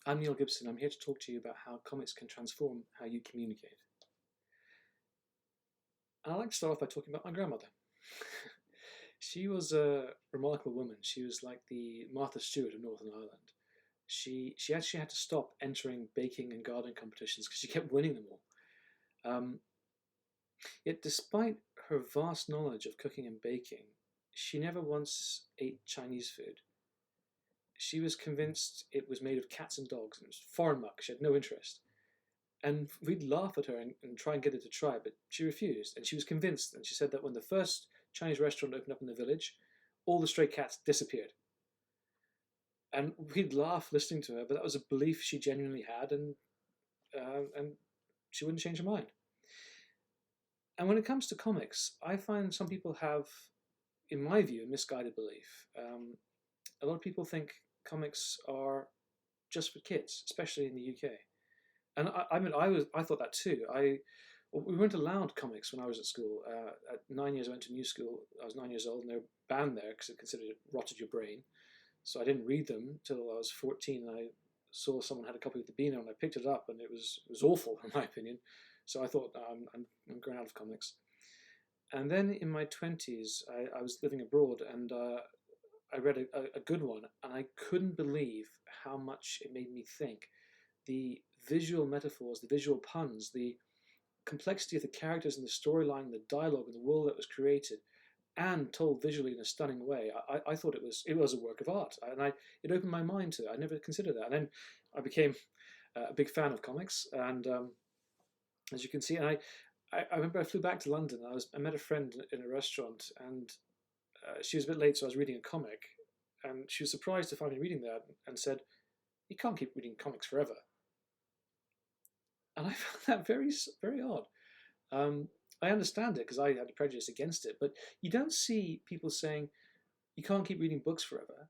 I'm Neil Gibson. I'm here to talk to you about how comics can transform how you communicate. And I'd like to start off by talking about my grandmother. She was a remarkable woman. She was like the Martha Stewart of Northern Ireland. She actually had to stop entering baking and gardening competitions because she kept winning them all. Um, Yet despite her vast knowledge of cooking and baking, she never once ate Chinese food. She was convinced it was made of cats and dogs and it was foreign muck. She had no interest. And we'd laugh at her and try and get her to try, but she refused. And she was convinced. And she said that when the first Chinese restaurant opened up in the village, all the stray cats disappeared. And we'd laugh listening to her, but that was a belief she genuinely had, and she wouldn't change her mind. And when it comes to comics, I find some people have, in my view, a misguided belief. A lot of people think comics are just for kids, especially in the UK. And I thought that too. We weren't allowed comics when I was at school. At 9 years, I went to new school. I was 9 years old, and they were banned there because it considered it rotted your brain. So I didn't read them till I was 14. And I saw someone had a copy of the Beano, and I picked it up, and it was awful in my opinion. So I thought, I'm going out of comics. And then in my 20s, I was living abroad, and I read a good one, and I couldn't believe how much it made me think. The visual metaphors, the visual puns, the complexity of the characters and the storyline, the dialogue and the world that was created and told visually in a stunning way. I thought it was a work of art, and it opened my mind to it. I never considered that. And then I became a big fan of comics, and as you can see, and I remember I flew back to London. I met a friend in a restaurant, and she was a bit late, so I was reading a comic, and she was surprised to find me reading that and said, "You can't keep reading comics forever." And I found that very, very odd. I understand it because I had a prejudice against it, but you don't see people saying you can't keep reading books forever,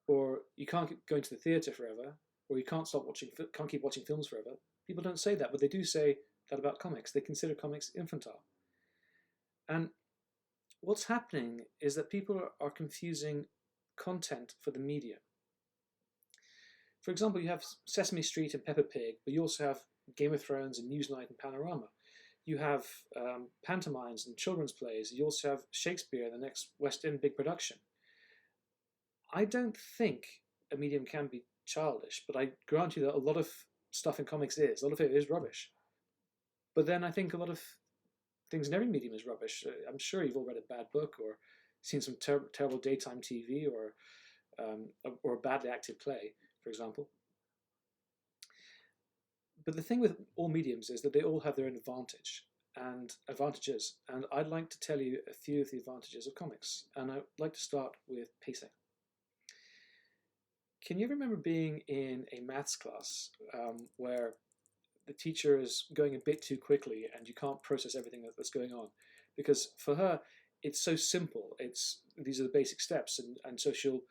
or you can't keep going to the theatre forever, or you can't keep watching films forever. People don't say that, but they do say that about comics. They consider comics infantile. And what's happening is that people are confusing content for the medium. For example, you have Sesame Street and Peppa Pig, but you also have Game of Thrones and Newsnight and Panorama. You have pantomimes and children's plays. You also have Shakespeare, the next West End big production. I don't think a medium can be childish, but I grant you that a lot of stuff in comics is. A lot of it is rubbish. But then I think a lot of things in every medium is rubbish. I'm sure you've all read a bad book or seen some terrible daytime TV or a badly acted play, for example. But the thing with all mediums is that they all have their own advantages. And I'd like to tell you a few of the advantages of comics. And I'd like to start with pacing. Can you remember being in a maths class where the teacher is going a bit too quickly and you can't process everything that's going on? Because for her, it's so simple. These are the basic steps, and so she'll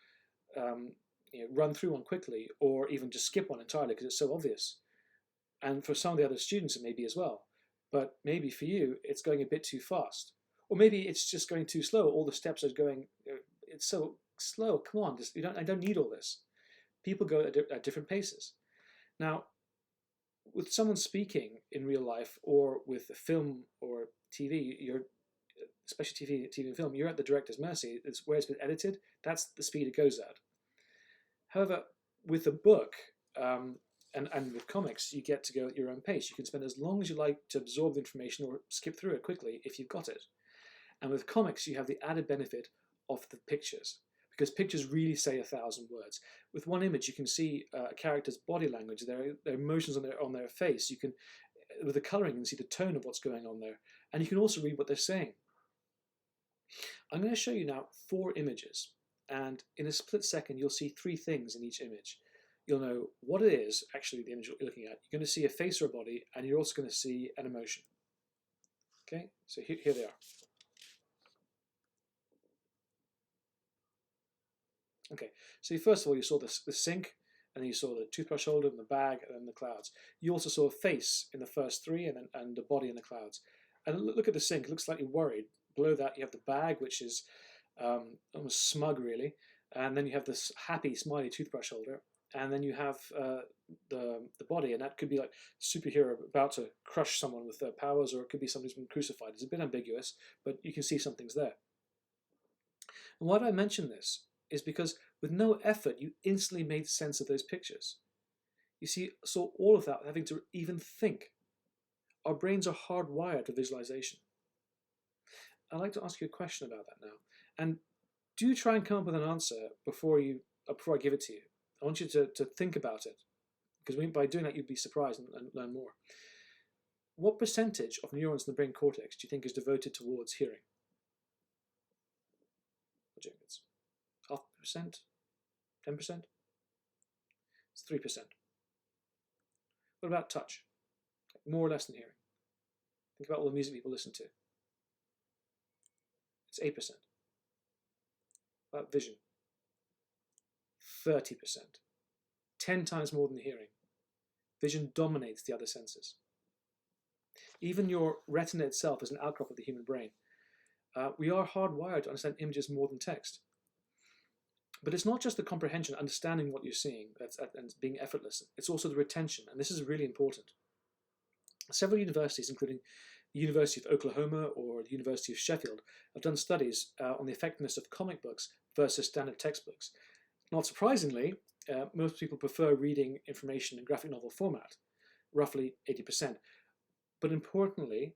run through one quickly, or even just skip one entirely because it's so obvious. And for some of the other students, it may be as well. But maybe for you, it's going a bit too fast. Or maybe it's just going too slow. All the steps are going, it's so slow. Come on, I don't need all this. People go at different paces. Now, with someone speaking in real life or with a film or TV, especially TV and film, you're at the director's mercy. It's where it's been edited, that's the speed it goes at. However, with a book, and with comics, you get to go at your own pace. You can spend as long as you like to absorb the information or skip through it quickly if you've got it. And with comics, you have the added benefit of the pictures, because pictures really say 1,000 words. With one image, you can see a character's body language, their emotions on their face. You can, with the colouring, you can see the tone of what's going on there. And you can also read what they're saying. I'm going to show you now 4 images. And in a split second, you'll see 3 things in each image. You'll know what it is, actually, the image you're looking at. You're going to see a face or a body, and you're also going to see an emotion. Okay, so here they are. Okay, so first of all, you saw the sink, and then you saw the toothbrush holder, and the bag, and then the clouds. You also saw a face in the first 3, and the body in the clouds. And look at the sink, it looks slightly worried. Below that, you have the bag, which is almost smug, really. And then you have this happy, smiley toothbrush holder. and then you have the body, and that could be like superhero about to crush someone with their powers, or it could be somebody who's been crucified. It's a bit ambiguous, but you can see something's there. And why do I mention this? Is because with no effort, you instantly made sense of those pictures. You see, so all of that having to even think. Our brains are hardwired to visualization. I'd like to ask you a question about that now. And do try and come up with an answer before I give it to you. I want you to think about it, because by doing that, you'd be surprised and learn more. What percentage of neurons in the brain cortex do you think is devoted towards hearing? It's 0.5%, 10%? It's 3%. What about touch? More or less than hearing. Think about all the music people listen to. It's 8%. About vision. 30%. 10 times more than hearing. Vision dominates the other senses. Even your retina itself is an outcrop of the human brain. We are hardwired to understand images more than text. But it's not just the comprehension, understanding what you're seeing, and being effortless. It's also the retention, and this is really important. Several universities, including the University of Oklahoma or the University of Sheffield, have done studies on the effectiveness of comic books versus standard textbooks. Not surprisingly, most people prefer reading information in graphic novel format, roughly 80%. But importantly,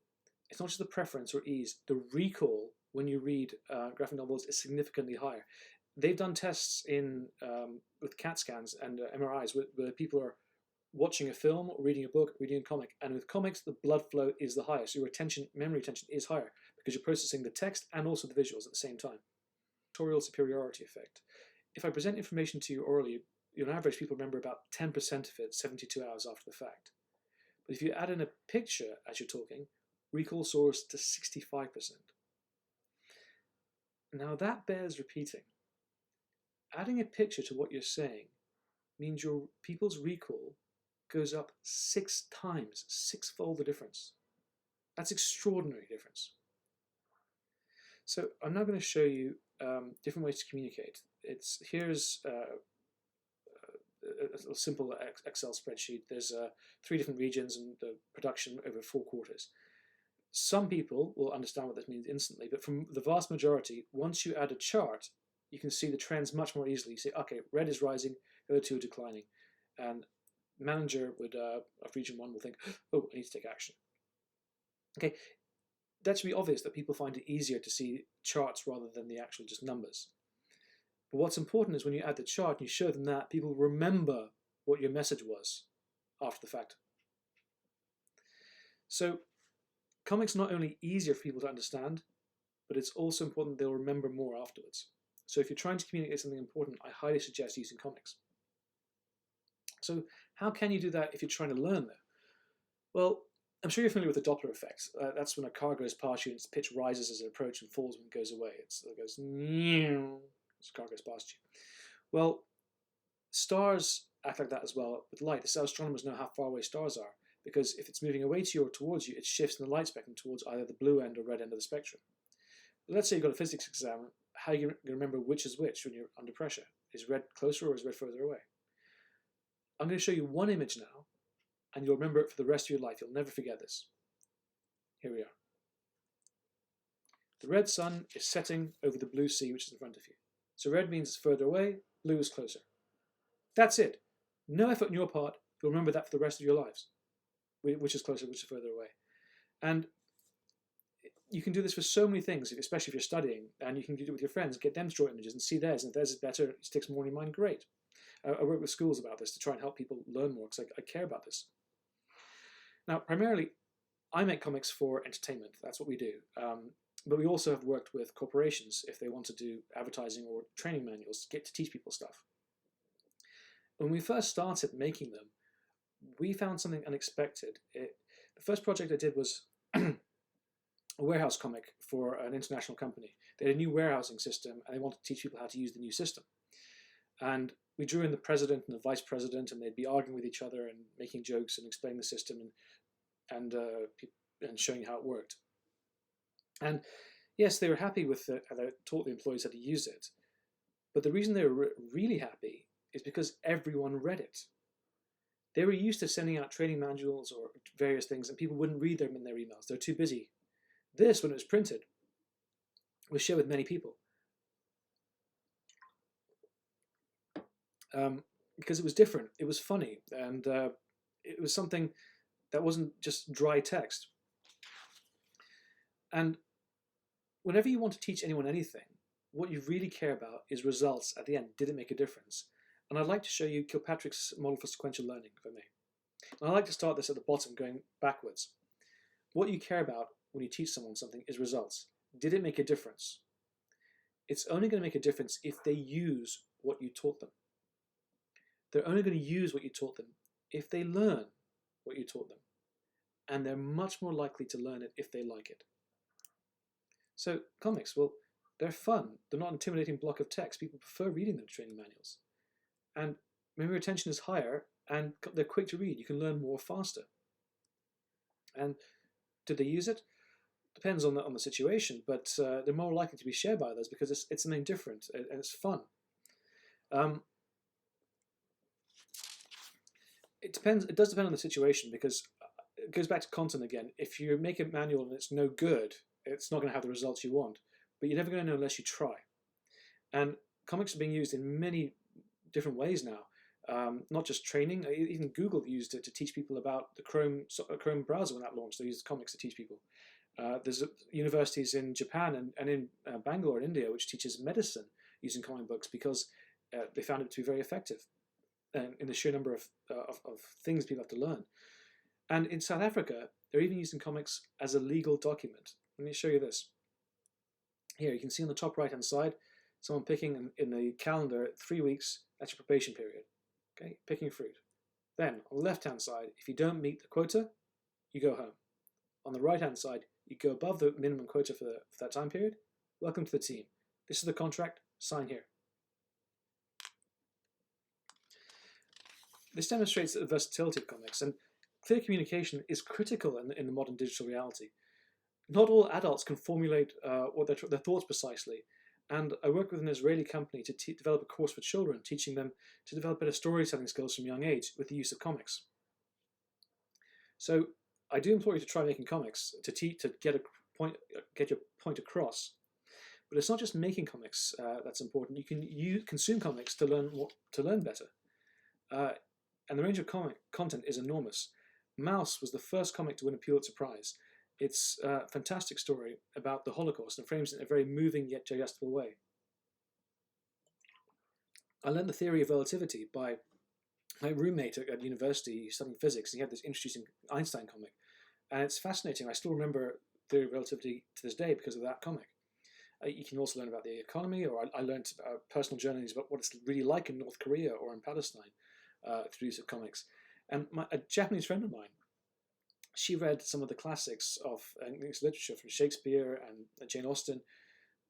it's not just the preference or ease. The recall when you read graphic novels is significantly higher. They've done tests with CAT scans and MRIs where people are watching a film, or reading a book, reading a comic, and with comics, the blood flow is the highest. So your memory retention is higher because you're processing the text and also the visuals at the same time. Pictorial superiority effect. If I present information to you orally, on average, people remember about 10% of it 72 hours after the fact. But if you add in a picture as you're talking, recall soars to 65%. Now that bears repeating. Adding a picture to what you're saying means your people's recall goes up 6 times, 6-fold the difference. That's extraordinary difference. So I'm now going to show you different ways to communicate. Here's a simple Excel spreadsheet. There's 3 different regions and the production over 4 quarters. Some people will understand what this means instantly, but from the vast majority, once you add a chart, you can see the trends much more easily. You say, okay, red is rising, the other 2 are declining. And manager of region 1 will think, oh, I need to take action. Okay, that should be obvious that people find it easier to see charts rather than the actual just numbers. But what's important is when you add the chart and you show them that, people remember what your message was after the fact. So comics are not only easier for people to understand, but it's also important they'll remember more afterwards. So if you're trying to communicate something important, I highly suggest using comics. So how can you do that if you're trying to learn that? Well, I'm sure you're familiar with the Doppler effect. That's when a car goes past you and its pitch rises as it approaches and falls when it goes away. It goes, as the car goes past you. Well, stars act like that as well with light. So astronomers know how far away stars are, because if it's moving away to you or towards you, it shifts in the light spectrum towards either the blue end or red end of the spectrum. But let's say you've got a physics exam. How are you going to remember which is which when you're under pressure? Is red closer or is red further away? I'm going to show you one image now, and you'll remember it for the rest of your life. You'll never forget this. Here we are. The red sun is setting over the blue sea, which is in front of you. So red means it's further away, blue is closer. That's it. No effort on your part. You'll remember that for the rest of your lives. Which is closer, which is further away. And you can do this for so many things, especially if you're studying, and you can do it with your friends, get them to draw images and see theirs, and if theirs is better, it sticks more in your mind, great. I work with schools about this to try and help people learn more, because I care about this. Now, primarily, I make comics for entertainment. That's what we do. But we also have worked with corporations if they want to do advertising or training manuals to teach people stuff. When we first started making them, we found something unexpected. The first project I did was a warehouse comic for an international company. They had a new warehousing system, and they wanted to teach people how to use the new system. And we drew in the president and the vice president, and they'd be arguing with each other and making jokes and explaining the system and showing how it worked. And yes, they were happy with how they taught the employees how to use it. But the reason they were really happy is because everyone read it. They were used to sending out training manuals or various things, and people wouldn't read them in their emails. They're too busy. This, when it was printed, was shared with many people. Because it was different, it was funny, and it was something that wasn't just dry text. And whenever you want to teach anyone anything, what you really care about is results at the end. Did it make a difference? And I'd like to show you Kilpatrick's model for sequential learning, if I may. And I'd like to start this at the bottom, going backwards. What you care about when you teach someone something is results. Did it make a difference? It's only going to make a difference if they use what you taught them. They're only going to use what you taught them if they learn what you taught them. And they're much more likely to learn it if they like it. So comics, well, they're fun. They're not an intimidating block of text. People prefer reading them to training manuals. And memory retention is higher, and they're quick to read. You can learn more faster. And do they use it? Depends on the situation, but they're more likely to be shared by others because it's something different and it's fun. It does depend on the situation, because it goes back to content again. If you make a manual and it's no good, it's not going to have the results you want. But you're never going to know unless you try. And comics are being used in many different ways now. Not just training. Even Google used it to teach people about the Chrome browser when that launched. They used comics to teach people. There's universities in Japan and in Bangalore, India, which teaches medicine using comic books because they found it to be very effective in the sheer number of things people have to learn. And in South Africa, they're even using comics as a legal document. Let me show you this. Here, you can see on the top right-hand side, someone picking in the calendar 3 weeks, that's your probation period. Okay, picking fruit. Then, on the left-hand side, if you don't meet the quota, you go home. On the right-hand side, you go above the minimum quota for that time period. Welcome to the team. This is the contract. Sign here. This demonstrates the versatility of comics, and clear communication is critical in the modern digital reality. Not all adults can formulate their thoughts precisely, and I work with an Israeli company to develop a course for children, teaching them to develop better storytelling skills from a young age with the use of comics. So I do implore you to try making comics to get your point across. But it's not just making comics that's important. You can consume comics to learn better. And the range of comic content is enormous. Mouse was the first comic to win a Pulitzer Prize. It's a fantastic story about the Holocaust and frames it in a very moving yet digestible way. I learned the theory of relativity by my roommate at university studying physics. He had this introducing Einstein comic, and it's fascinating. I still remember theory of relativity to this day because of that comic. You can also learn about the economy, or I learned personal journeys about what it's really like in North Korea or in Palestine through use of comics. And a Japanese friend of mine, she read some of the classics of English literature from Shakespeare and Jane Austen,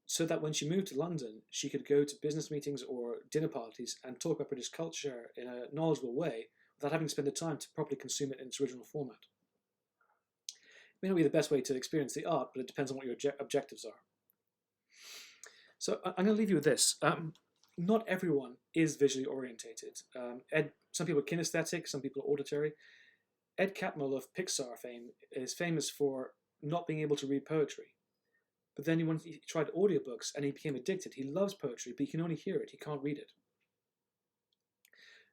so that when she moved to London, she could go to business meetings or dinner parties and talk about British culture in a knowledgeable way without having to spend the time to properly consume it in its original format. It may not be the best way to experience the art, but it depends on what your objectives are. So I'm going to leave you with this. Not everyone is visually orientated. Some people are kinesthetic, some people are auditory. Ed Catmull of Pixar fame is famous for not being able to read poetry. But then he tried audiobooks and he became addicted. He loves poetry, but he can only hear it. He can't read it.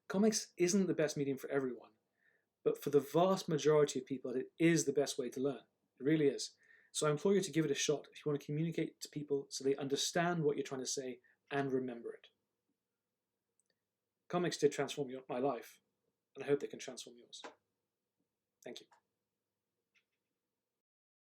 Comics isn't the best medium for everyone, but for the vast majority of people, it is the best way to learn. It really is. So I implore you to give it a shot if you want to communicate to people so they understand what you're trying to say and remember it. Comics did transform my life, and I hope they can transform yours. Thank you.